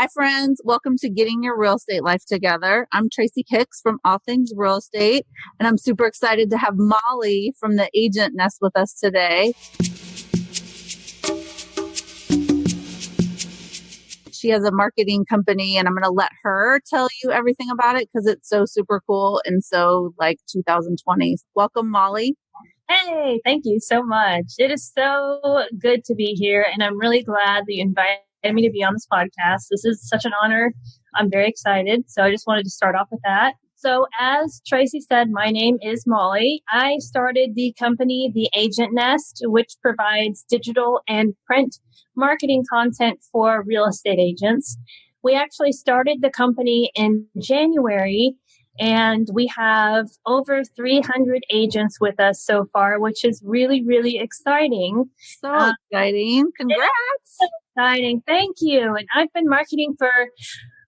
Hi, friends. Welcome to Getting Your Real Estate Life Together. I'm Tracy Hicks from All Things Real Estate, and I'm super excited to have Molly from the Agent Nest with us today. She has a marketing company, and I'm going to let her tell you everything about it because it's so super cool and so like 2020. Welcome, Molly. Hey, thank you so much. It is so good to be here, and I'm really glad that you invited me to be on this podcast. This is such an honor. I'm very excited. So I just wanted to start off with that. So as Tracy said, my name is Molly. I started the company, The Agent Nest, which provides digital and print marketing content for real estate agents. We actually started the company in January, and we have over 300 agents with us so far, which is really, really exciting. So exciting. Congrats. So exciting. Thank you. And I've been marketing for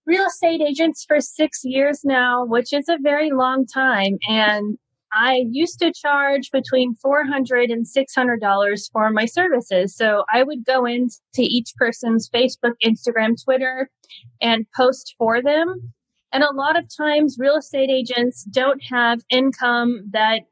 real estate agents for 6 years now, which is a very long time. And I used to charge between $400 and $600 for my services. So I would go into each person's Facebook, Instagram, Twitter, and post for them. And a lot of times real estate agents don't have income that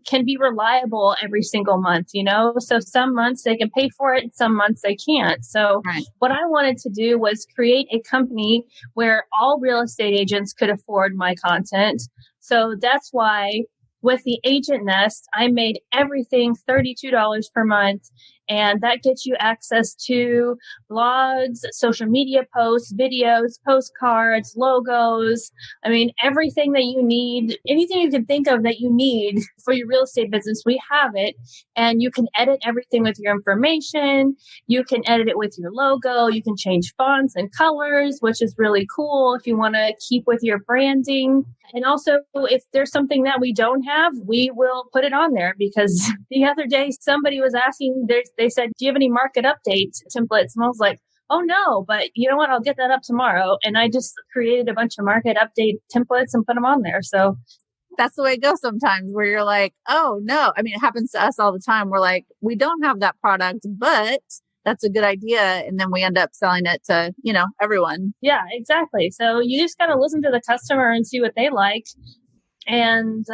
can be reliable every single month, you know? So some months they can pay for it, some months they can't. So What I wanted to do was create a company where all real estate agents could afford my content. So that's why with the Agent Nest, I made everything $32 per month. And that gets you access to blogs, social media posts, videos, postcards, logos. I mean, everything that you need, anything you can think of that you need for your real estate business, we have it. And you can edit everything with your information. You can edit it with your logo. You can change fonts and colors, which is really cool if you want to keep with your branding. And also, if there's something that we don't have, we will put it on there, because the other day somebody was asking, they said, do you have any market update templates? And I was like, oh no, but you know what? I'll get that up tomorrow. And I just created a bunch of market update templates and put them on there. So that's the way it goes sometimes, where you're like, oh no. I mean, it happens to us all the time. We're like, we don't have that product, but that's a good idea. And then we end up selling it to, everyone. Yeah, exactly. So you just got to listen to the customer and see what they like. And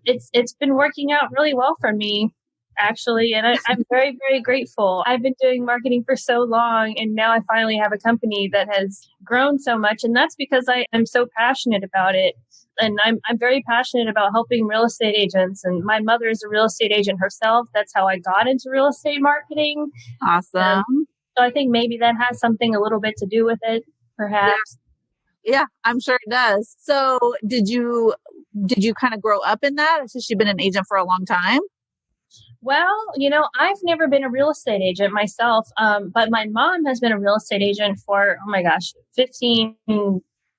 it's been working out really well for me, actually. And I'm very, very grateful. I've been doing marketing for so long, and now I finally have a company that has grown so much. And that's because I am so passionate about it. And I'm very passionate about helping real estate agents. And my mother is a real estate agent herself. That's how I got into real estate marketing. Awesome. So I think maybe that has something a little bit to do with it, perhaps. Yeah, I'm sure it does. So did you kind of grow up in that? Has she been an agent for a long time? Well, I've never been a real estate agent myself, but my mom has been a real estate agent for, 15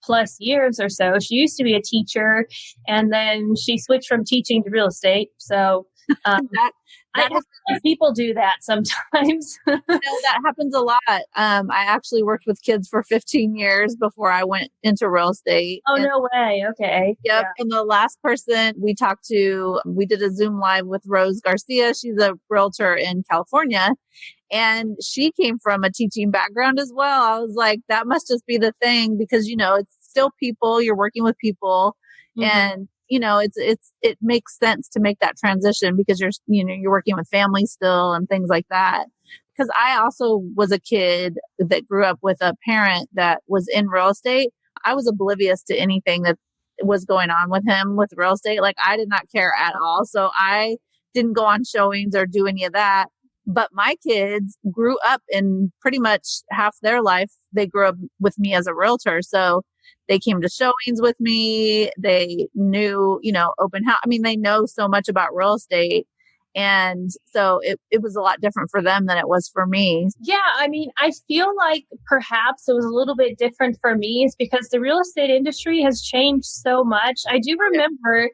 plus years or so. She used to be a teacher, and then she switched from teaching to real estate. So people do that sometimes. That happens a lot. I actually worked with kids for 15 years before I went into real estate. Oh, no way. Okay. Yep. Yeah. And the last person we talked to, we did a Zoom live with Rose Garcia. She's a realtor in California, and she came from a teaching background as well. I was like, that must just be the thing, because, it's still people, you're working with people. Mm-hmm. And it makes sense to make that transition, because you're working with families still and things like that. Because I also was a kid that grew up with a parent that was in real estate. I was oblivious to anything that was going on with him with real estate. Like, I did not care at all. So I didn't go on showings or do any of that. But my kids grew up in pretty much half their life. They grew up with me as a realtor. So they came to showings with me. They knew, open house. I mean, they know so much about real estate. And so it was a lot different for them than it was for me. Yeah, I mean, I feel like perhaps it was a little bit different for me is because the real estate industry has changed so much. I do remember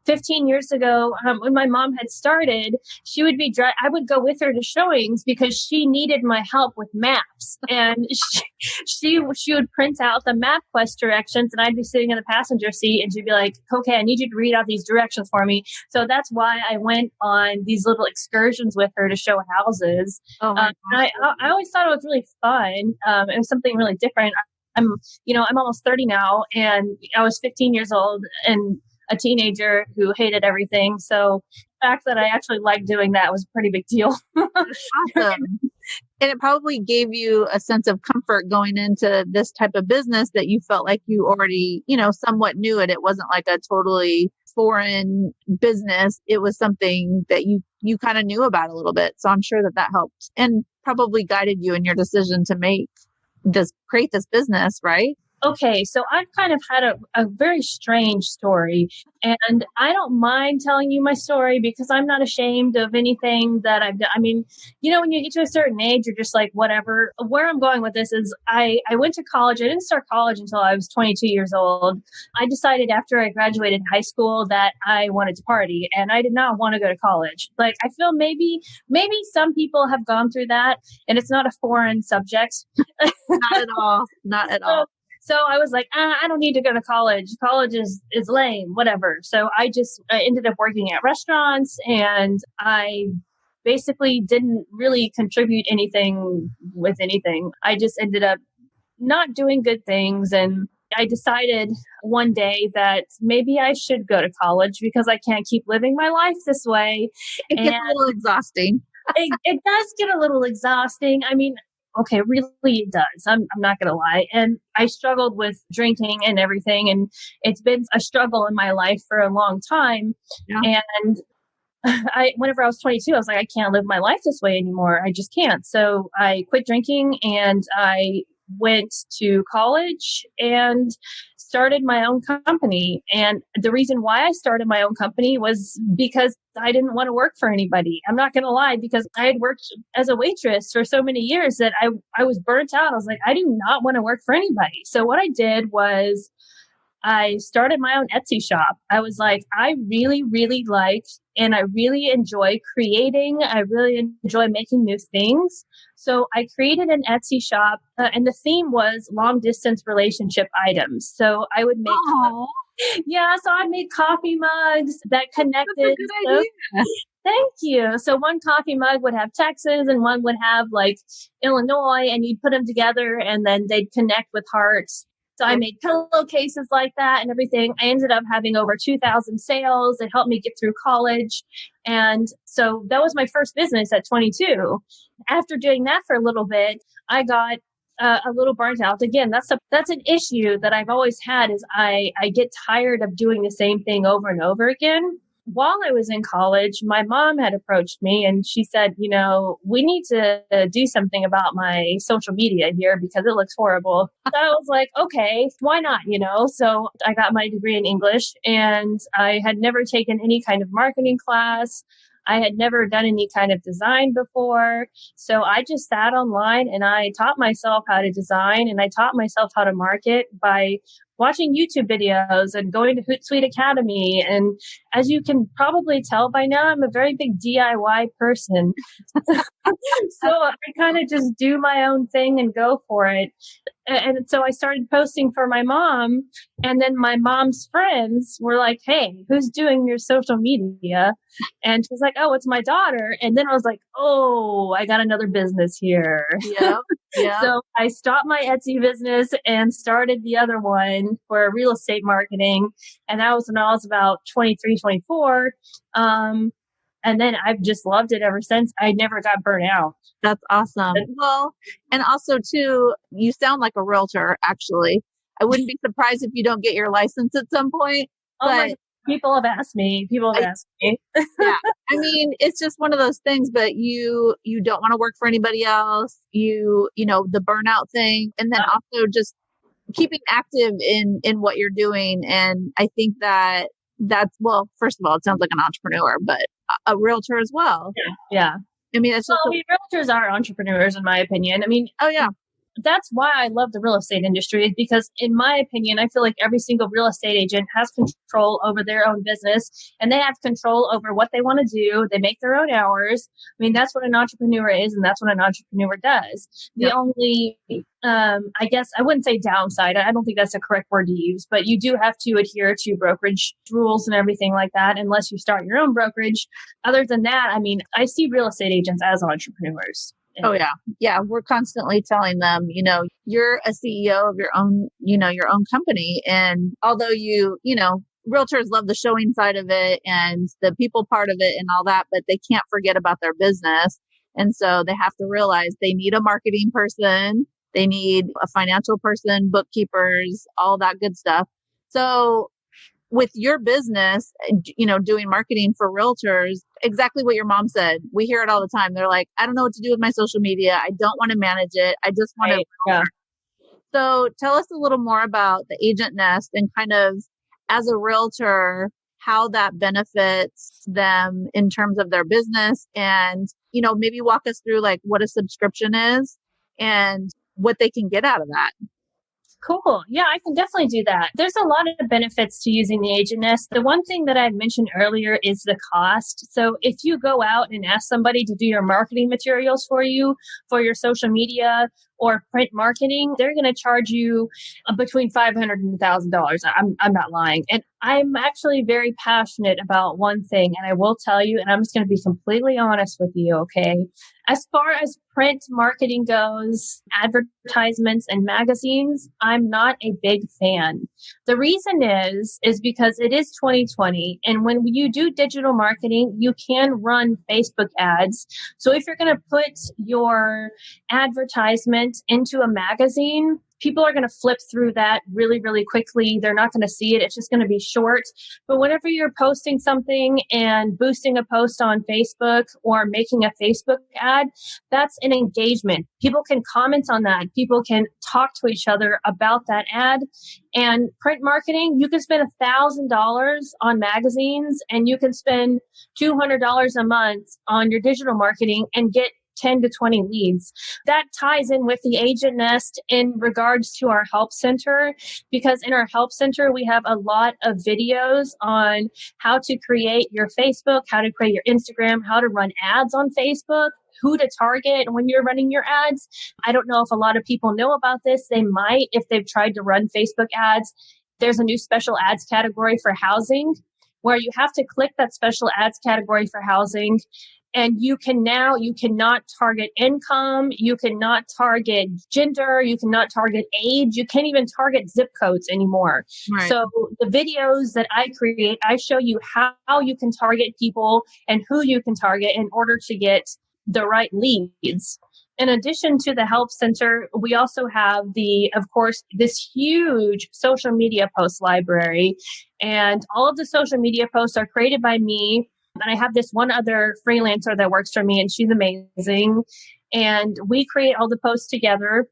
15 years ago when my mom had started, she would be I would go with her to showings because she needed my help with maps. And she would print out the MapQuest directions, and I'd be sitting in the passenger seat, and she'd be like, okay, I need you to read out these directions for me. So that's why I went on these little excursions with her to show houses. I always thought it was really fun. It was something really different. I'm almost 30 now, and I was 15 years old and a teenager who hated everything. So the fact that I actually liked doing that was a pretty big deal. Awesome. And it probably gave you a sense of comfort going into this type of business that you felt like you already, somewhat knew it. It wasn't like a totally foreign business. It was something that you kind of knew about a little bit. So I'm sure that helped and probably guided you in your decision to create this business, right? Okay, so I've kind of had a very strange story, and I don't mind telling you my story because I'm not ashamed of anything that I've done. I mean, when you get to a certain age, you're just like, whatever. Where I'm going with this is I went to college. I didn't start college until I was 22 years old. I decided after I graduated high school that I wanted to party, and I did not want to go to college. Like, I feel maybe some people have gone through that, and it's not a foreign subject. Not at all. Not at all. So I was like, I don't need to go to college. College is lame, whatever. So I ended up working at restaurants, and I basically didn't really contribute anything with anything. I just ended up not doing good things. And I decided one day that maybe I should go to college because I can't keep living my life this way. It gets a little exhausting. It does get a little exhausting. I mean, okay, really it does. I'm not going to lie. And I struggled with drinking and everything. And it's been a struggle in my life for a long time. Yeah. And whenever I was 22, I was like, I can't live my life this way anymore. I just can't. So I quit drinking and I went to college and started my own company. And the reason why I started my own company was because I didn't want to work for anybody. I'm not going to lie, because I had worked as a waitress for so many years that I was burnt out. I was like, I do not want to work for anybody. So what I did was I started my own Etsy shop. I was like, I really, really like, and I really enjoy creating. I really enjoy making new things. So I created an Etsy shop, and the theme was long distance relationship items. So I would make, so I made coffee mugs that connected. That's a good idea. Thank you. So one coffee mug would have Texas and one would have like Illinois, and you'd put them together and then they'd connect with hearts. So I made pillowcases like that and everything. I ended up having over 2,000 sales. It helped me get through college. And so that was my first business at 22. After doing that for a little bit, I got a little burnt out. Again, that's an issue that I've always had, is I get tired of doing the same thing over and over again. While I was in college, my mom had approached me and she said, we need to do something about my social media here because it looks horrible. So I was like, okay, why not? So I got my degree in English, and I had never taken any kind of marketing class. I had never done any kind of design before. So I just sat online and I taught myself how to design, and I taught myself how to market by watching YouTube videos and going to Hootsuite Academy. And as you can probably tell by now, I'm a very big DIY person. So I kind of just do my own thing and go for it. And so I started posting for my mom, and then my mom's friends were like, hey, who's doing your social media? And she was like, oh, it's my daughter. And then I was like, oh, I got another business here. Yeah. So I stopped my Etsy business and started the other one for real estate marketing. And that was when I was about 23, 24. And then I've just loved it ever since. I never got burnt out. That's awesome. Well, and also too, you sound like a realtor, actually. I wouldn't be surprised if you don't get your license at some point. But people have asked me. Yeah. I mean, it's just one of those things, but you don't want to work for anybody else. The burnout thing. And then also just keeping active in what you're doing. And I think that's, well, first of all, it sounds like an entrepreneur, but a realtor as well. Yeah. I mean, it's just realtors are entrepreneurs, in my opinion. I mean, oh yeah. That's why I love the real estate industry, is because in my opinion, I feel like every single real estate agent has control over their own business, and they have control over what they want to do. They make their own hours. I mean, that's what an entrepreneur is, and that's what an entrepreneur does. The only, I guess I wouldn't say downside. I don't think that's a correct word to use, but you do have to adhere to brokerage rules and everything like that, unless you start your own brokerage. Other than that, I mean, I see real estate agents as entrepreneurs. Oh yeah. Yeah. We're constantly telling them, you're a CEO of your own, your own company. And although realtors love the showing side of it and the people part of it and all that, but they can't forget about their business. And so they have to realize they need a marketing person. They need a financial person, bookkeepers, all that good stuff. So with your business, doing marketing for realtors, exactly what your mom said. We hear it all the time. They're like, I don't know what to do with my social media. I don't want to manage it. I just want to. Yeah. So tell us a little more about the agent nest and kind of as a realtor, how that benefits them in terms of their business and, maybe walk us through like what a subscription is and what they can get out of that. Cool. Yeah, I can definitely do that. There's a lot of benefits to using the agent nest. The one thing that I mentioned earlier is the cost. So if you go out and ask somebody to do your marketing materials for you, for your social media or print marketing, they're going to charge you between $500 and $1,000. I'm not lying. And I'm actually very passionate about one thing. And I will tell you, and I'm just going to be completely honest with you, okay? As far as print marketing goes, advertisements and magazines, I'm not a big fan. The reason is because it is 2020. And when you do digital marketing, you can run Facebook ads. So if you're going to put your advertisement into a magazine, people are going to flip through that really, really quickly. They're not going to see it. It's just going to be short. But whenever you're posting something and boosting a post on Facebook or making a Facebook ad, that's an engagement. People can comment on that. People can talk to each other about that ad. And print marketing, you can spend $1,000 on magazines and you can spend $200 a month on your digital marketing and get 10 to 20 leads. That ties in with the agent nest in regards to our help center, because in our help center, we have a lot of videos on how to create your Facebook, how to create your Instagram, how to run ads on Facebook, who to target when you're running your ads. I don't know if a lot of people know about this. They might if they've tried to run Facebook ads. There's a new special ads category for housing where you have to click that special ads category for housing. And you cannot target income, you cannot target gender, you cannot target age, you can't even target zip codes anymore. Right. So the videos that I create, I show you how you can target people and who you can target in order to get the right leads. In addition to the help center, we also have of course, this huge social media post library. And all of the social media posts are created by me. And I have this one other freelancer that works for me, and she's amazing. And we create all the posts together.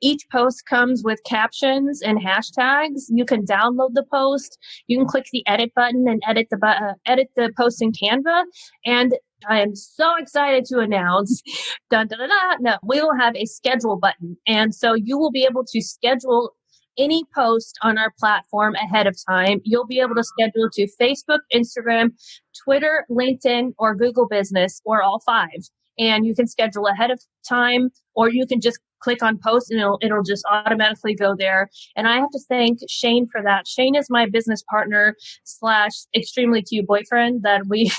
Each post comes with captions and hashtags. You can download the post. You can click the edit button and edit the post in Canva. And I am so excited to announce, we will have a schedule button. And so you will be able to schedule any post on our platform ahead of time. You'll be able to schedule to Facebook, Instagram, Twitter, LinkedIn, or Google Business, or all five. And you can schedule ahead of time, or you can just click on post and it'll just automatically go there. And I have to thank Shane for that. Shane is my business partner / extremely cute boyfriend that we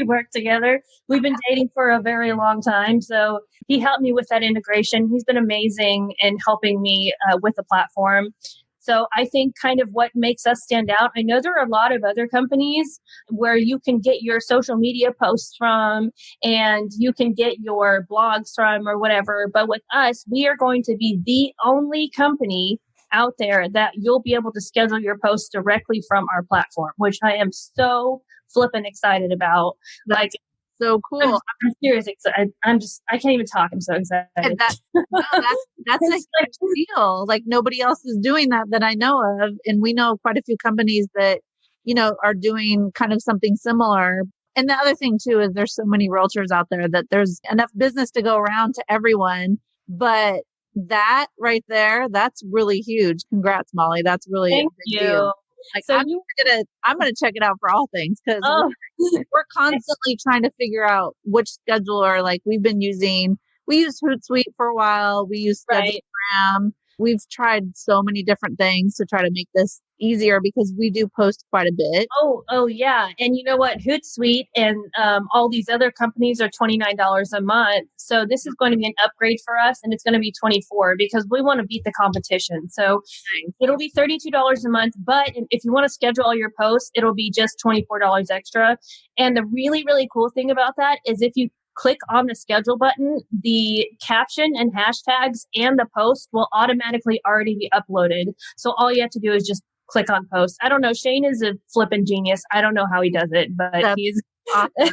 work together. We've been dating for a very long time. So he helped me with that integration. He's been amazing in helping me with the platform. So I think kind of what makes us stand out, I know there are a lot of other companies where you can get your social media posts from and you can get your blogs from or whatever. But with us, we are going to be the only company out there that you'll be able to schedule your posts directly from our platform, which I am so flippin' excited about. Like, so cool. I'm serious. I can't even talk. I'm so excited. That's a huge deal. Like nobody else is doing that I know of. And we know quite a few companies that, are doing kind of something similar. And the other thing too, is there's so many realtors out there that there's enough business to go around to everyone. But that right there, that's really huge. Congrats, Molly. That's really Thank you. Deal. Like so I'm gonna check it out for all things because we're constantly trying to figure out which scheduler. Like we use Hootsuite for a while. We use Schedulegram. We've tried so many different things to try to make this easier because we do post quite a bit. Oh, yeah. And you know what? Hootsuite and all these other companies are $29 a month. So this is going to be an upgrade for us, and it's going to be $24 because we want to beat the competition. So it'll be $32 a month. But if you want to schedule all your posts, it'll be just $24 extra. And the really, really cool thing about that is if you click on the schedule button, the caption and hashtags and the post will automatically already be uploaded. So all you have to do is just click on post. I don't know. Shane is a flipping genius. I don't know how he does it, but he's awesome.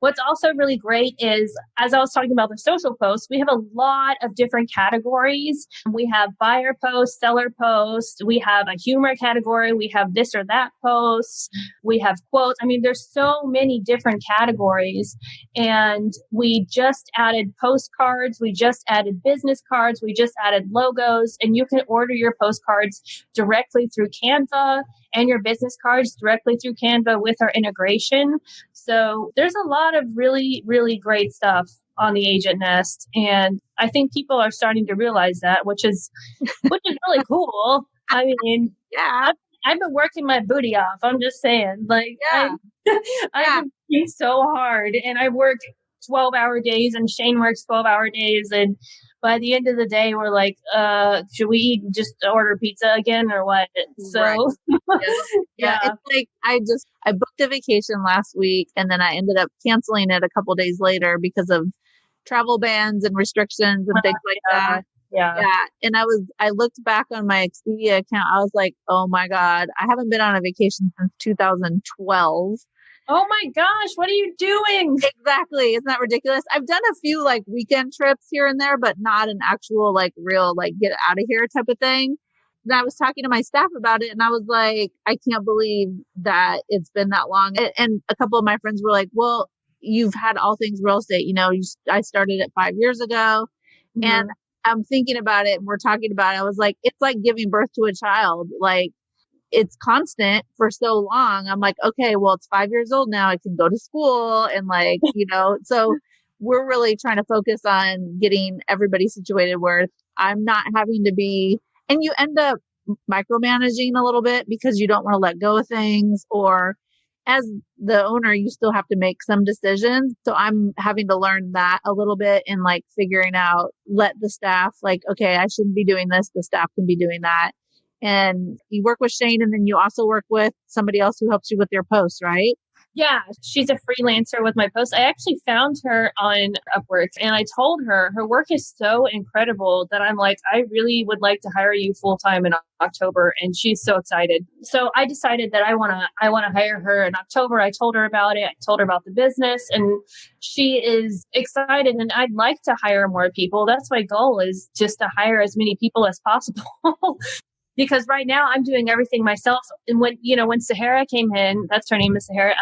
What's also really great is, as I was talking about the social posts, we have a lot of different categories. We have buyer posts, seller posts. We have a humor category. We have this or that posts. We have quotes. I mean, there's so many different categories. And we just added postcards. We just added business cards. We just added logos. And you can order your postcards directly through Canva and your business cards directly through Canva with our integration. So there's a lot of really, really great stuff on the Agent Nest. And I think people are starting to realize that, which is really cool. I mean, yeah, I've been working my booty off. I'm just saying, like, yeah. I've been working so hard, and I work 12-hour days and Shane works 12-hour days. And by the end of the day, we're like, should we just order pizza again or what? So, right. Yeah. It's like, I booked a vacation last week and then I ended up canceling it a couple days later because of travel bans and restrictions and things like that. Yeah. And I looked back on my Expedia account. I was like, oh my God, I haven't been on a vacation since 2012. Oh my gosh, what are you doing? Exactly. Isn't that ridiculous? I've done a few like weekend trips here and there, but not an actual like real like get out of here type of thing. And I was talking to my staff about it and I was like, I can't believe that it's been that long. And a couple of my friends were like, well, you've had all things real estate. You know, I started it 5 years ago. Mm-hmm. And I'm thinking about it and we're talking about it. I was like, it's like giving birth to a child. Like, it's constant for so long. I'm like, okay, well, it's 5 years old now. I can go to school and like, you know, so we're really trying to focus on getting everybody situated where I'm not having to be, and you end up micromanaging a little bit because you don't want to let go of things, or as the owner, you still have to make some decisions. So I'm having to learn that a little bit and like figuring out, let the staff like, okay, I shouldn't be doing this. The staff can be doing that. And you work with Shane and then you also work with somebody else who helps you with your posts, right? Yeah, she's a freelancer with my posts. I actually found her on Upwork and I told her work is so incredible that I'm like, I really would like to hire you full time in October. And she's so excited. So I decided that I want to hire her in October. I told her about it. I told her about the business and she is excited, and I'd like to hire more people. That's my goal, is just to hire as many people as possible. Because right now I'm doing everything myself. And when Sahara came in, that's her name is Sahara,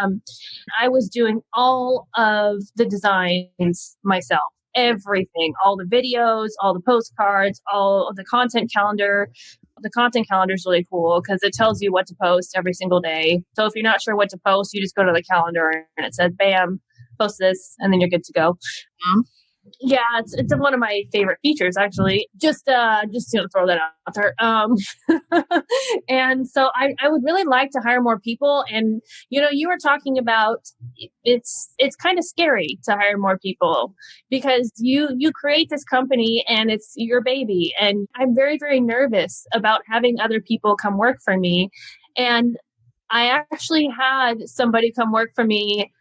I was doing all of the designs myself, everything, all the videos, all the postcards, all of the content calendar. The content calendar is really cool because it tells you what to post every single day. So if you're not sure what to post, you just go to the calendar and it says, bam, post this, and then you're good to go. Yeah, it's one of my favorite features, actually. Just to throw that out there. And so I would really like to hire more people. And you were talking about it's kind of scary to hire more people because you create this company and it's your baby. And I'm very, very nervous about having other people come work for me. And I actually had somebody come work for me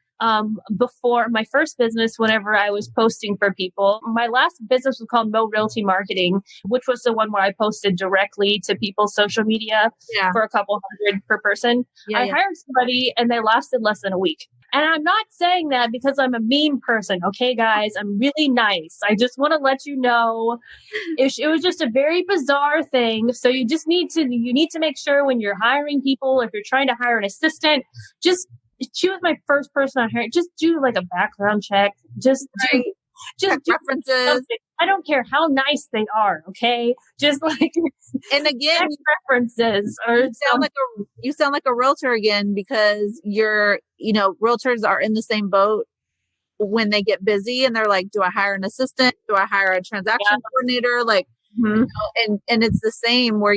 before my first business, whenever I was posting for people. My last business was called Mo Realty Marketing, which was the one where I posted directly to people's social media for a couple hundred per person. I hired somebody and they lasted less than a week. And I'm not saying that because I'm a mean person. Okay, guys, I'm really nice. I just want to let you know it was just a very bizarre thing. So you need to make sure when you're hiring people, if you're trying to hire an assistant, she was my first person on here. Just do like a background check. Just do references. Something. I don't care how nice they are. Okay, just like and again references. Or you sound like a realtor again because realtors are in the same boat when they get busy and they're like, do I hire an assistant? Do I hire a transaction coordinator? Like, Mm-hmm. And it's the same where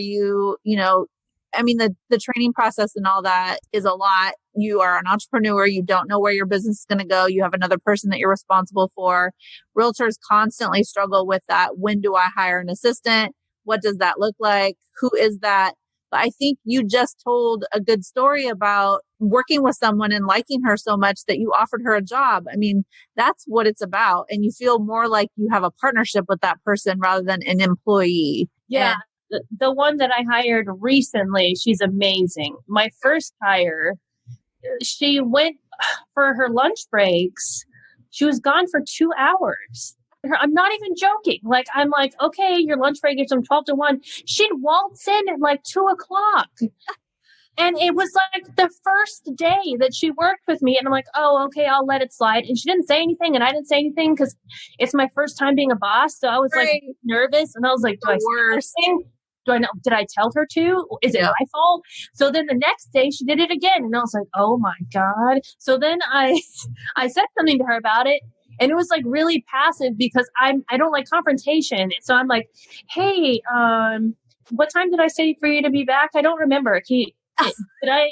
I mean, the training process and all that is a lot. You are an entrepreneur. You don't know where your business is going to go. You have another person that you're responsible for. Realtors constantly struggle with that. When do I hire an assistant? What does that look like? Who is that? But I think you just told a good story about working with someone and liking her so much that you offered her a job. I mean, that's what it's about. And you feel more like you have a partnership with that person rather than an employee. Yeah. The one that I hired recently, she's amazing. My first hire, she went for her lunch breaks. She was gone for 2 hours. I'm not even joking. Like, I'm like, okay, your lunch break is from 12 to 1. She'd waltz in at like 2 o'clock. And it was like the first day that she worked with me. And I'm like, oh, okay, I'll let it slide. And she didn't say anything. And I didn't say anything because it's my first time being a boss. So I was like nervous. And I was like, do I say something? Do I know? Did I tell her to? Is it my fault? So then the next day she did it again. And I was like, oh my God. So then I said something to her about it. And it was like really passive because I don't like confrontation. So I'm like, hey, what time did I say for you to be back? I don't remember. Did I?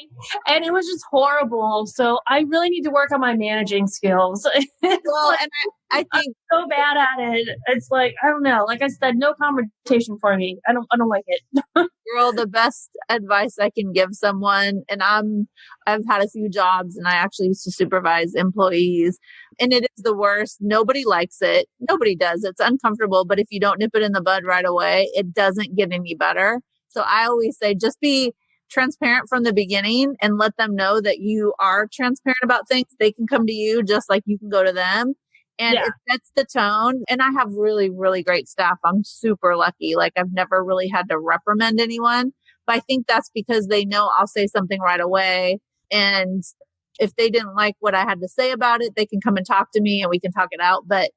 And it was just horrible. So I really need to work on my managing skills. Well, and I think I'm so bad at it. It's like, I don't know. Like I said, no confrontation for me. I don't like it. Girl, the best advice I can give someone, and I've had a few jobs and I actually used to supervise employees, and it is the worst. Nobody likes it. Nobody does. It's uncomfortable, but if you don't nip it in the bud right away, it doesn't get any better. So I always say, just be transparent from the beginning and let them know that you are transparent about things. They can come to you just like you can go to them. And it sets the tone. And I have really, really great staff. I'm super lucky. Like, I've never really had to reprimand anyone, but I think that's because they know I'll say something right away. And if they didn't like what I had to say about it, they can come and talk to me and we can talk it out. But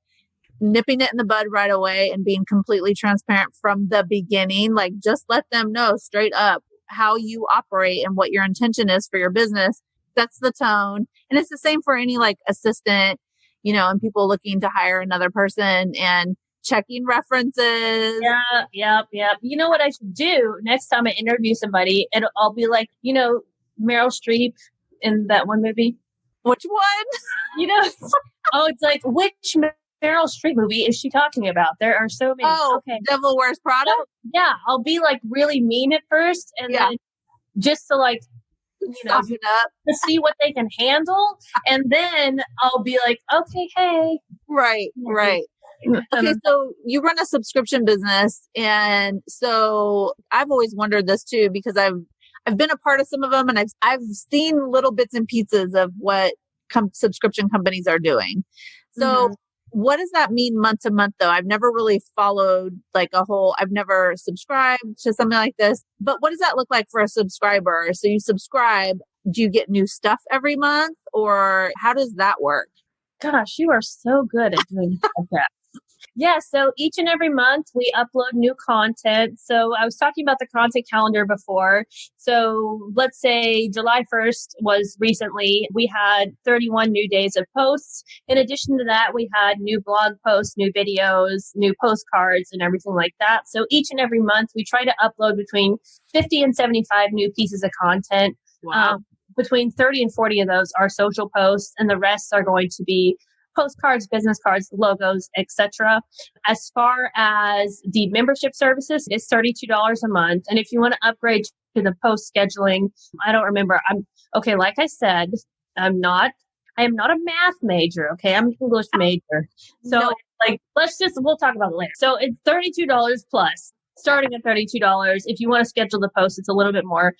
nipping it in the bud right away and being completely transparent from the beginning, like, just let them know straight up how you operate and what your intention is for your business. That's the tone. And it's the same for any like assistant, and people looking to hire another person and checking references. Yeah. You know what I should do next time I interview somebody? And I'll be like, Meryl Streep in that one movie. Which one? It's like, which Meryl Streep movie is she talking about? There are so many. Oh, okay. Devil Wears Prada? Yeah, I'll be like really mean at first and then just to like, soften up to see what they can handle. And then I'll be like, okay, hey. Right. Okay, so you run a subscription business. And so I've always wondered this too, because I've been a part of some of them and I've seen little bits and pieces of what subscription companies are doing. So what does that mean month to month though? I've never really followed I've never subscribed to something like this, but what does that look like for a subscriber? So you subscribe, do you get new stuff every month or how does that work? Gosh, you are so good at doing that. Yeah, so each and every month we upload new content. So I was talking about the content calendar before. So let's say July 1st was recently. We had 31 new days of posts. In addition to that, we had new blog posts, new videos, new postcards, and everything like that. So each and every month we try to upload between 50 and 75 new pieces of content. Wow. Between 30 and 40 of those are social posts, and the rest are going to be postcards, business cards, logos, etc. As far as the membership services, it's $32 a month. And if you want to upgrade to the post scheduling, I don't remember. Like I said, I am not a math major. Okay. I'm an English major. So we'll talk about it later. So it's $32 plus, starting at $32. If you want to schedule the post, it's a little bit more.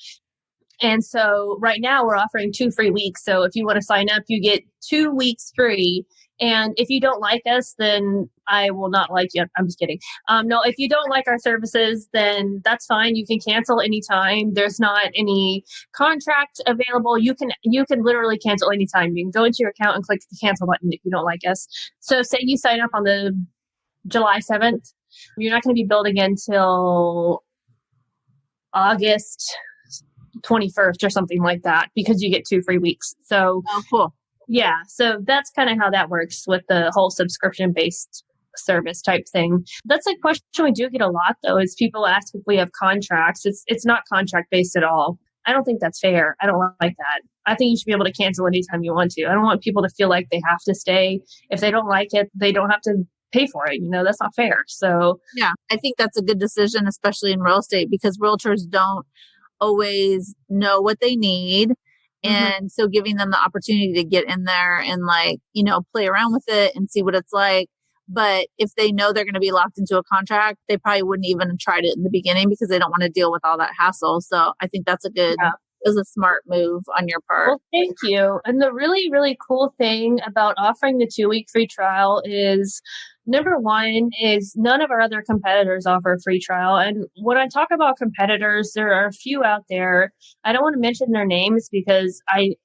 And so right now we're offering 2 free weeks. So if you want to sign up, you get 2 weeks free. And if you don't like us, then I will not like you. I'm just kidding. No, if you don't like our services, then that's fine. You can cancel anytime. There's not any contract available. You can literally cancel anytime. You can go into your account and click the cancel button if you don't like us. So say you sign up on the July 7th, you're not going to be billed again till August 21st or something like that, because you get 2 free weeks. So oh, cool. Yeah. So that's kind of how that works with the whole subscription based service type thing. That's a question we do get a lot, though, is people ask if we have contracts. It's not contract based at all. I don't think that's fair. I don't like that. I think you should be able to cancel anytime you want to. I don't want people to feel like they have to stay. If they don't like it, they don't have to pay for it. That's not fair. So yeah, I think that's a good decision, especially in real estate, because realtors don't always know what they need. And so giving them the opportunity to get in there and play around with it and see what it's like. But if they know they're going to be locked into a contract, they probably wouldn't even have tried it in the beginning because they don't want to deal with all that hassle. So I think that's it was a smart move on your part. Well, thank you. And the really, really cool thing about offering the 2-week free trial is, number one, is none of our other competitors offer a free trial. And when I talk about competitors, there are a few out there. I don't want to mention their names because I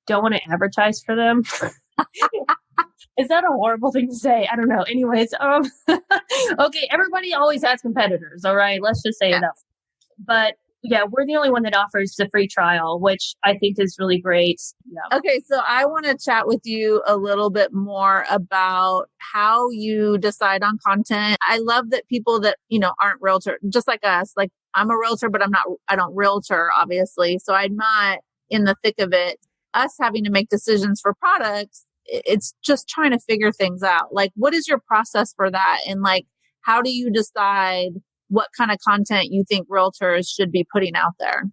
don't want to advertise for them. Is that a horrible thing to say? I don't know. Anyways, okay, everybody always has competitors, all right? Let's just say that. But yeah, we're the only one that offers the free trial, which I think is really great. Yeah. Okay, so I want to chat with you a little bit more about how you decide on content. I love that people that, aren't realtor, just like us, like I'm a realtor, but I don't realtor, obviously. So I'm not in the thick of it. Us having to make decisions for products, it's just trying to figure things out. Like, what is your process for that? And how do you decide what kind of content you think realtors should be putting out there?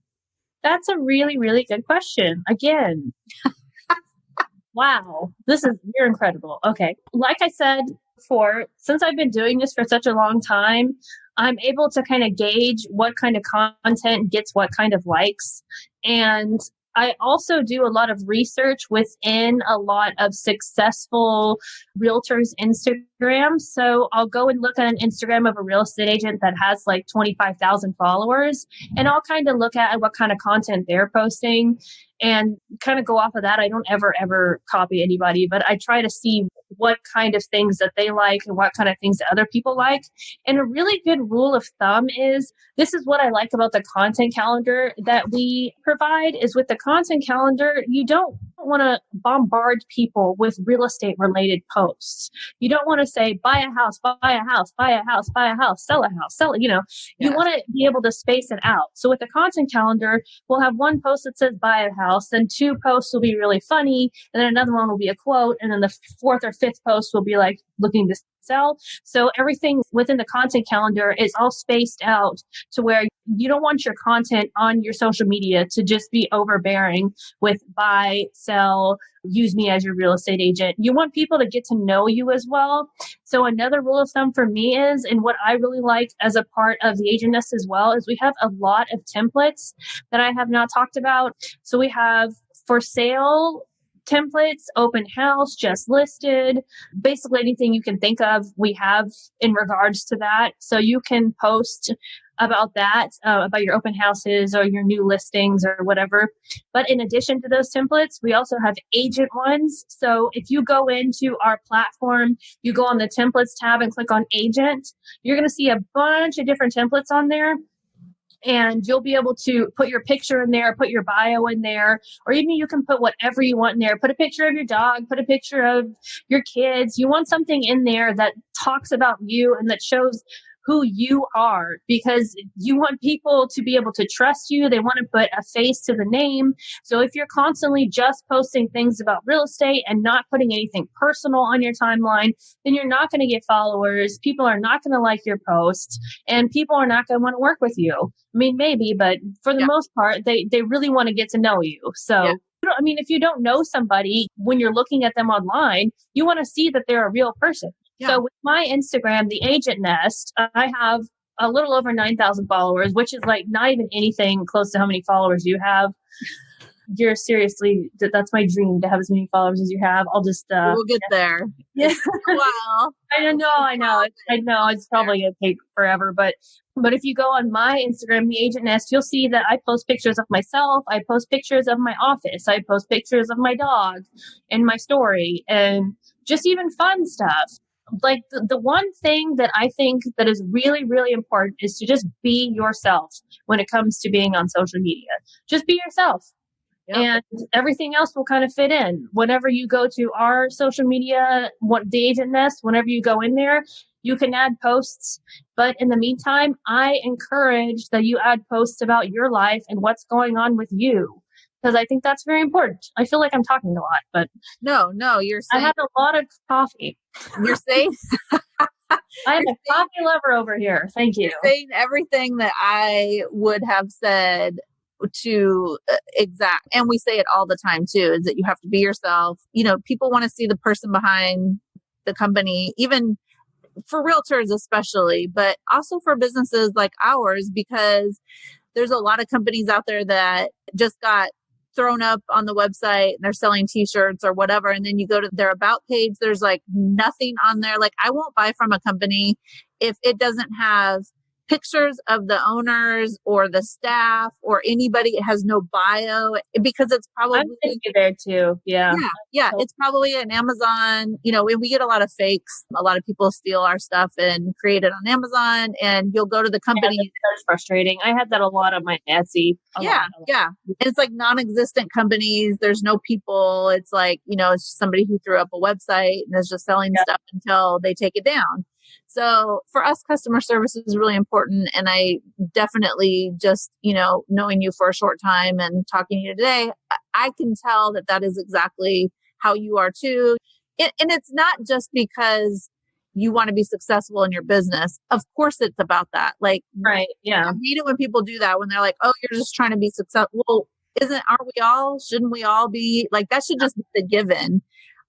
That's a really, really good question. Again, wow, you're incredible. Okay. Like I said before, since I've been doing this for such a long time, I'm able to kind of gauge what kind of content gets what kind of likes. And I also do a lot of research within a lot of successful realtors' Instagram. So I'll go and look at an Instagram of a real estate agent that has 25,000 followers, and I'll kind of look at what kind of content they're posting and kind of go off of that. I don't ever copy anybody, but I try to see what kind of things that they like and what kind of things that other people like. And a really good rule of thumb is, this is what I like about the content calendar that we provide, is with the content calendar, you don't want to bombard people with real estate related posts. You don't want to say, buy a house, buy a house, buy a house, buy a house, sell a house, sell it. You want to be able to space it out. So with the content calendar, we'll have one post that says buy a house, then 2 posts will be really funny, and then another one will be a quote, and then the 4th or 5th post will be looking to sell. So everything within the content calendar is all spaced out to where you don't want your content on your social media to just be overbearing with buy, sell, use me as your real estate agent. You want people to get to know you as well. So another rule of thumb for me is, and what I really like as a part of the agentness as well, is we have a lot of templates that I have not talked about. So we have for sale templates, open house, just listed, basically anything you can think of, we have in regards to that. So you can post about that, about your open houses or your new listings or whatever. But in addition to those templates, we also have agent ones. So if you go into our platform, you go on the templates tab and click on agent, you're going to see a bunch of different templates on there. And you'll be able to put your picture in there, put your bio in there, or even you can put whatever you want in there. Put a picture of your dog, put a picture of your kids. You want something in there that talks about you and that shows who you are, because you want people to be able to trust you. They want to put a face to the name. So if you're constantly just posting things about real estate and not putting anything personal on your timeline, then you're not going to get followers. People are not going to like your posts, and people are not going to want to work with you. I mean, maybe, but for the most part, they really want to get to know you. So, if you don't know somebody, when you're looking at them online, you want to see that they're a real person. Yeah. So with my Instagram, The Agent Nest, I have a little over 9,000 followers, which is not even anything close to how many followers you have. You're seriously, that's my dream, to have as many followers as you have. I'll just... we'll get there. Yeah. Wow. I know. It's probably going to take forever, but if you go on my Instagram, The Agent Nest, you'll see that I post pictures of myself. I post pictures of my office. I post pictures of my dog in my story, and just even fun stuff. The one thing that I think that is really, really important is to just be yourself when it comes to being on social media. Just be yourself. Yep. And everything else will kind of fit in. Whenever you go to our social media, the Agent Nest, whenever you go in there, you can add posts. But in the meantime, I encourage that you add posts about your life and what's going on with you, because I think that's very important. I feel like I'm talking a lot, but No, you're saying. I have a lot of coffee. You're saying. I am a coffee lover over here. Thank you. You're saying everything that I would have said to exact, and we say it all the time too, is that you have to be yourself. People want to see the person behind the company, even for realtors especially, but also for businesses like ours, because there's a lot of companies out there that just got thrown up on the website and they're selling t-shirts or whatever. And then you go to their about page, there's like nothing on there. Like, I won't buy from a company if it doesn't have pictures of the owners or the staff or anybody. It has no bio, because it's probably I'm thinking there too. Yeah. It's probably an Amazon, and we get a lot of fakes. A lot of people steal our stuff and create it on Amazon, and you'll go to the company. That's frustrating. I had that a lot on my Etsy. Yeah. And it's like non-existent companies. There's no people. It's like, it's just somebody who threw up a website and is just selling stuff until they take it down. So for us, customer service is really important. And I definitely just, knowing you for a short time and talking to you today, I can tell that is exactly how you are too. And it's not just because you want to be successful in your business. Of course it's about that. Like, right. Yeah. I hate it when people do that, when they're like, oh, you're just trying to be successful. Well, aren't we all? Shouldn't we all be? Like, that should just be the given.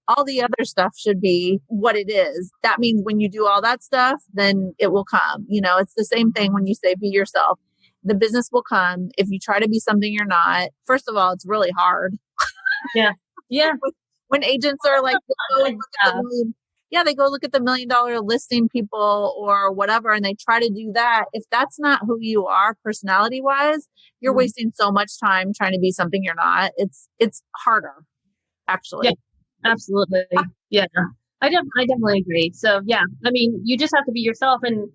All the other stuff should be what it is. That means when you do all that stuff, then it will come. It's the same thing when you say be yourself. The business will come. If you try to be something you're not, first of all, it's really hard. Yeah. Yeah. When agents are like, they go look at the $1 million listing people or whatever, and they try to do that. If that's not who you are personality wise, you're wasting so much time trying to be something you're not. It's harder, actually. Yeah. Absolutely. Yeah. I definitely agree. So yeah, I mean, you just have to be yourself. And,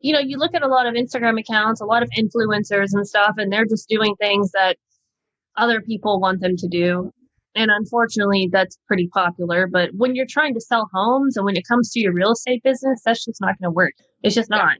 you look at a lot of Instagram accounts, a lot of influencers and stuff, and they're just doing things that other people want them to do. And unfortunately, that's pretty popular. But when you're trying to sell homes and when it comes to your real estate business, that's just not going to work. It's just not.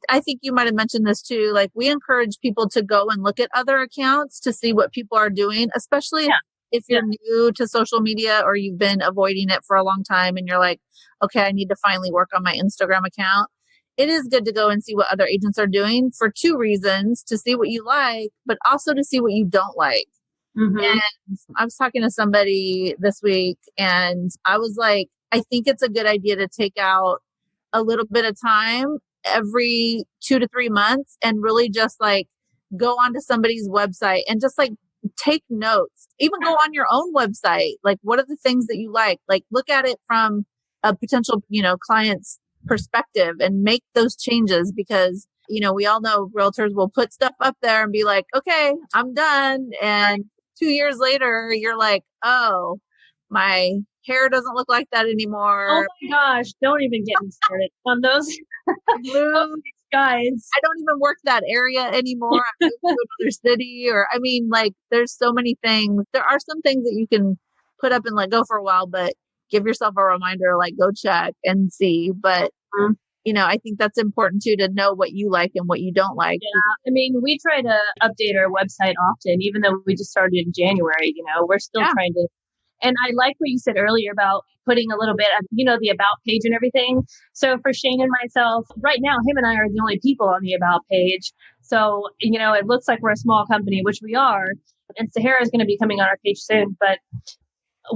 I think you might have mentioned this too. Like, we encourage people to go and look at other accounts to see what people are doing, especially if you're new to social media or you've been avoiding it for a long time and you're like, okay, I need to finally work on my Instagram account. It is good to go and see what other agents are doing for two reasons: to see what you like, but also to see what you don't like. Mm-hmm. And I was talking to somebody this week and I was like, I think it's a good idea to take out a little bit of time every 2 to 3 months and really just like go onto somebody's website and just like take notes. Even go on your own website. Like, what are the things that you like? Like, look at it from a potential, client's perspective and make those changes, because, we all know realtors will put stuff up there and be like, okay, I'm done. And 2 years later, you're like, oh, my hair doesn't look like that anymore. Oh my gosh, don't even get me started on those guys. I don't even work that area anymore. I moved to another city, or there's so many things. There are some things that you can put up and let go for a while, but give yourself a reminder, like, go check and see. But I think that's important too, to know what you like and what you don't like. Yeah, I mean, we try to update our website often, even though we just started in January. We're still trying to. And I like what you said earlier about putting a little bit of, the about page and everything. So for Shane and myself, right now, him and I are the only people on the about page. So, it looks like we're a small company, which we are. And Sahara is going to be coming on our page soon. But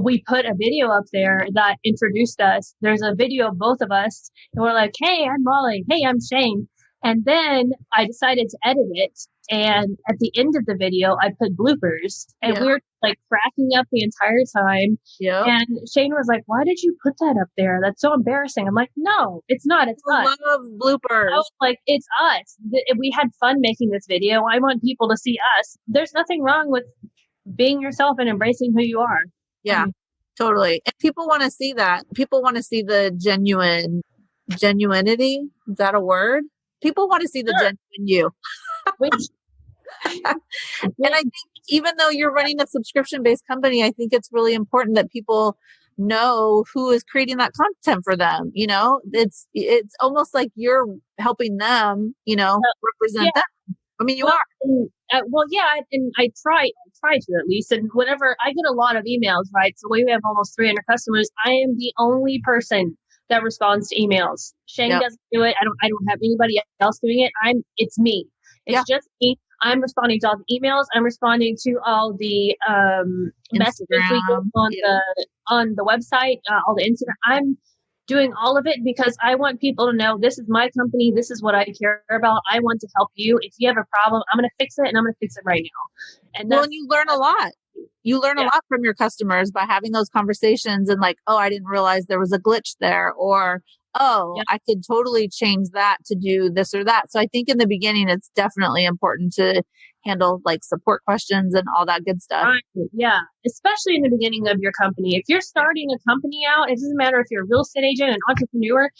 we put a video up there that introduced us. There's a video of both of us. And we're like, hey, I'm Molly. Hey, I'm Shane. And then I decided to edit it. And at the end of the video, I put bloopers. And we were like cracking up the entire time. Yeah. And Shane was like, why did you put that up there? That's so embarrassing. I'm like, no, it's not. It's us. I love bloopers. I was like, it's us. We had fun making this video. I want people to see us. There's nothing wrong with being yourself and embracing who you are. Yeah, totally. And people want to see that. People want to see the genuinity. Is that a word? People want to see the genuine you. And I think even though you're running a subscription-based company, I think it's really important that people know who is creating that content for them. It's almost like you're helping them, represent Yeah. them. I mean, you Well, are. and I try to at least. And whenever I get a lot of emails, right? So we have almost 300 customers. I am the only person that responds to emails. Shane Yep. doesn't do it. I don't have anybody else doing it. It's me. It's just me. I'm responding to all the emails. I'm responding to all the messages we get on the website, all the Instagram. I'm doing all of it because I want people to know this is my company. This is what I care about. I want to help you. If you have a problem, I'm going to fix it, and I'm going to fix it right now. And you learn a lot. You learn a lot from your customers by having those conversations and like, oh, I didn't realize there was a glitch there, or, oh, I could totally change that to do this or that. So I think in the beginning, it's definitely important to handle like support questions and all that good stuff. Right. Yeah. Especially in the beginning of your company. If you're starting a company out, it doesn't matter if you're a real estate agent, an entrepreneur,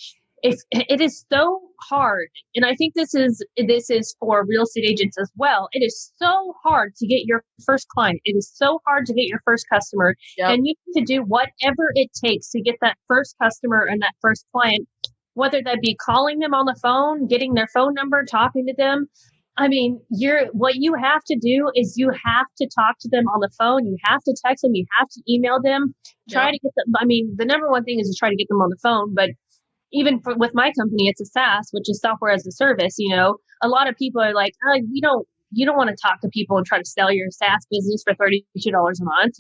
it is so hard. And I think this is for real estate agents as well. It is so hard to get your first client. It is so hard to get your first customer. Yep. And you need to do whatever it takes to get that first customer and that first client, whether that be calling them on the phone, getting their phone number, talking to them. I mean, what you have to do is you have to talk to them on the phone. You have to text them. You have to email them. Try to get them. I mean, the number one thing is to try to get them on the phone, but even with my company, it's a SaaS, which is software as a service. A lot of people are like, oh, you don't want to talk to people and try to sell your SaaS business for $32 a month.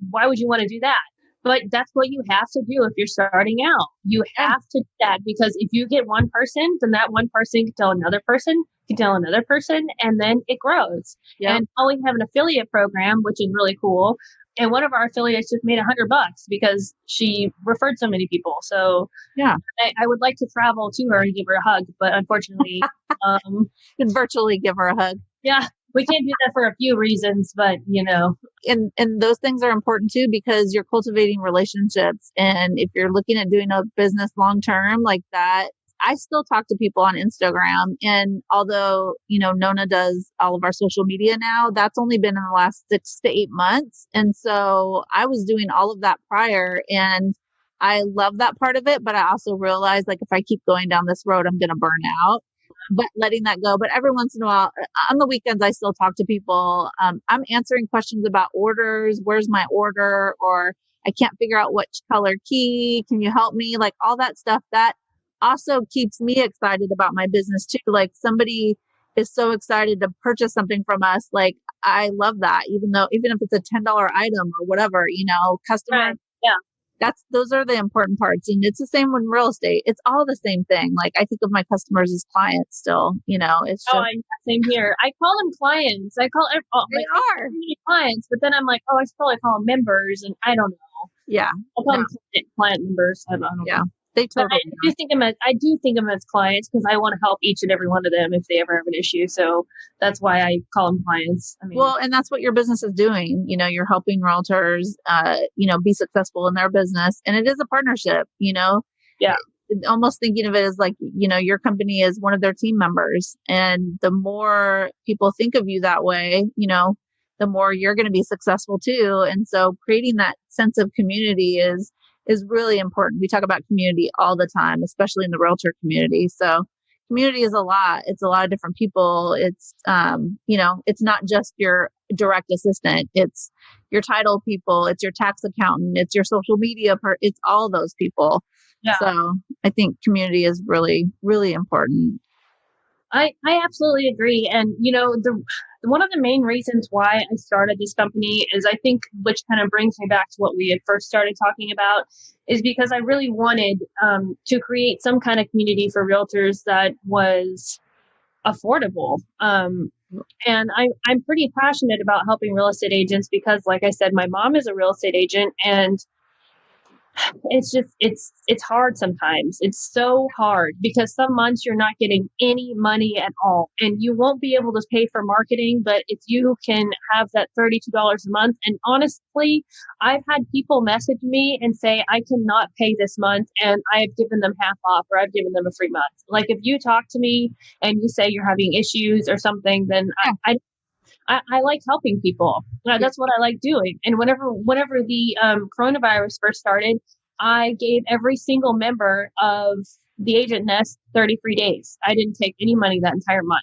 Why would you want to do that? But that's what you have to do if you're starting out. You have to do that, because if you get one person, then that one person can tell another person, and then it grows. Yep. And now we have an affiliate program, which is really cool. And one of our affiliates just made $100 because she referred so many people. So I would like to travel to her and give her a hug, but unfortunately, you can virtually give her a hug. Yeah, we can't do that for a few reasons, but and those things are important too, because you're cultivating relationships. And if you're looking at doing a business long term like that, I still talk to people on Instagram. And although, Nona does all of our social media now, that's only been in the last 6 to 8 months. And so I was doing all of that prior, and I love that part of it. But I also realized, like, if I keep going down this road, I'm going to burn out. But letting that go. But every once in a while, on the weekends, I still talk to people. I'm answering questions about orders. Where's my order? Or I can't figure out which color key. Can you help me? Like all that stuff. That also keeps me excited about my business too. Like themebody is so excited to purchase something from us. Like I love that, even if it's a $10 item or whatever, customer. Right. Yeah. Those are the important parts. And it's the same when real estate. It's all the same thing. Like I think of my customers as clients still, it's just, same here. I call them clients. I call clients, but then I'm like, I should probably call them members, and I don't know. Yeah. I call them client members. I don't know. Yeah. They totally I do think of them as clients because I want to help each and every one of them if they ever have an issue. So that's why I call them clients. I mean, well, and that's what your business is doing. You're helping realtors, be successful in their business, and it is a partnership. Yeah. Almost thinking of it as like, your company is one of their team members, and the more people think of you that way, the more you're going to be successful too. And so creating that sense of community is really important. We talk about community all the time, especially in the realtor community. So community is a lot. It's a lot of different people. It's, it's not just your direct assistant. It's your title people. It's your tax accountant. It's your social media it's all those people. Yeah. So I think community is really, really important. I absolutely agree. And, one of the main reasons why I started this company is, I think, which kind of brings me back to what we had first started talking about, is because I really wanted to create some kind of community for realtors that was affordable. And I'm pretty passionate about helping real estate agents because, like I said, my mom is a real estate agent, and it's hard sometimes. It's so hard because some months you're not getting any money at all, and you won't be able to pay for marketing. But if you can have that $32 a month, and honestly, I've had people message me and say, I cannot pay this month, and I've given them half off, or I've given them a free month. Like if you talk to me and you say you're having issues or something, then I like helping people. That's what I like doing. And whenever the coronavirus first started, I gave every single member of the Agent Nest 30 free days. I didn't take any money that entire month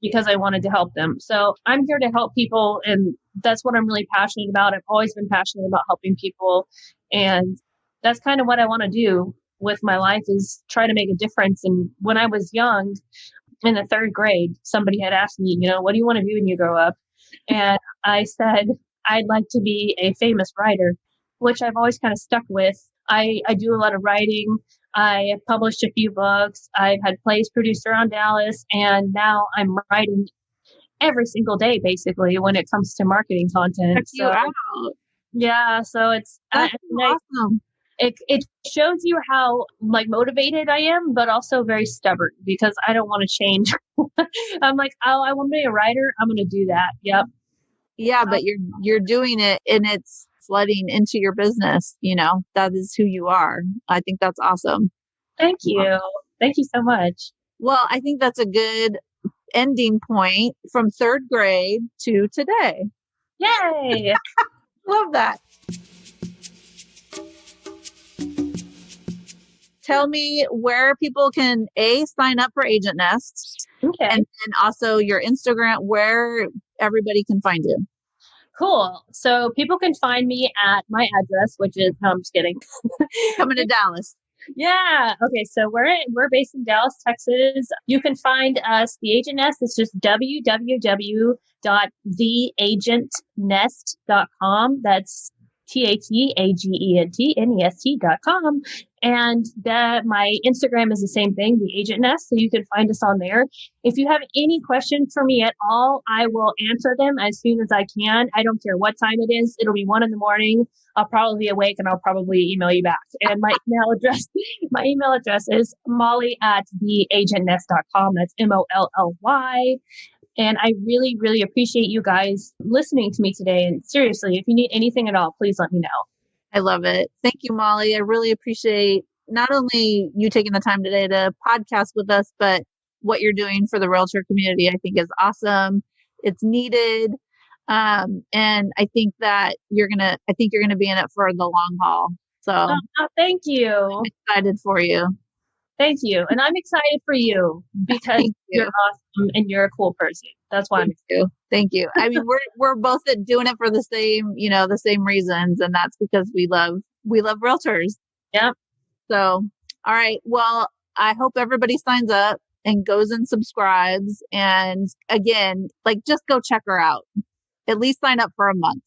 because I wanted to help them. So I'm here to help people, and that's what I'm really passionate about. I've always been passionate about helping people, and that's kind of what I want to do with my life, is try to make a difference. And when I was young, in the third grade, somebody had asked me, what do you want to do when you grow up? And I said, I'd like to be a famous writer, which I've always kind of stuck with. I do a lot of writing. I have published a few books. I've had plays produced around Dallas, and now I'm writing every single day, basically, when it comes to marketing content. Check you out. Yeah, so it's awesome. It shows you how motivated I am, but also very stubborn, because I don't want to change. I'm like, oh, I want to be a writer. I'm going to do that. Yep. Yeah, but you're doing it, and it's flooding into your business. That is who you are. I think that's awesome. Thank you. Thank you so much. Well, I think that's a good ending point from third grade to today. Yay! Love that. Tell me where people can sign up for Agent Nest. Okay. And also your Instagram, where everybody can find you. Cool. So people can find me at my address, which is, no, I'm just kidding. Coming to Dallas. Yeah. Okay. So we're based in Dallas, Texas. You can find us, the Agent Nest. It's just www.theagentnest.com. That's THEAGENTNEST.com. And my Instagram is the same thing, the Agent Nest. So you can find us on there. If you have any questions for me at all, I will answer them as soon as I can. I don't care what time it is. It'll be 1 a.m. I'll probably be awake, and I'll probably email you back. And my email address is molly@theagentnest.com. That's MOLLY. And I really, really appreciate you guys listening to me today. And seriously, if you need anything at all, please let me know. I love it. Thank you, Molly. I really appreciate not only you taking the time today to podcast with us, but what you're doing for the realtor community. I think is awesome. It's needed. And I think that you're going to be in it for the long haul. So thank you. I'm excited for you. Thank you. And I'm excited for you because you're awesome and you're a cool person. That's why Thank you. I mean, we're both doing it for the same, the same reasons. And that's because we love realtors. Yeah. So, all right. Well, I hope everybody signs up and goes and subscribes. And again, just go check her out. At least sign up for a month.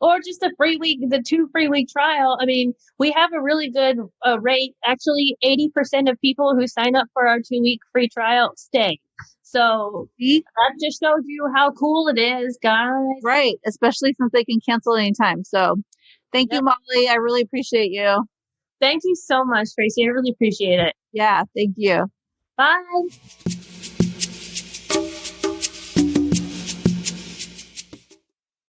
Or just a free week, the 2 free week trial. I mean, we have a really good rate. Actually, 80% of people who sign up for our 2-week free trial stay. So that just shows you how cool it is, guys. Right. Especially since they can cancel anytime. So thank you, Molly. I really appreciate you. Thank you so much, Tracy. I really appreciate it. Yeah. Thank you. Bye.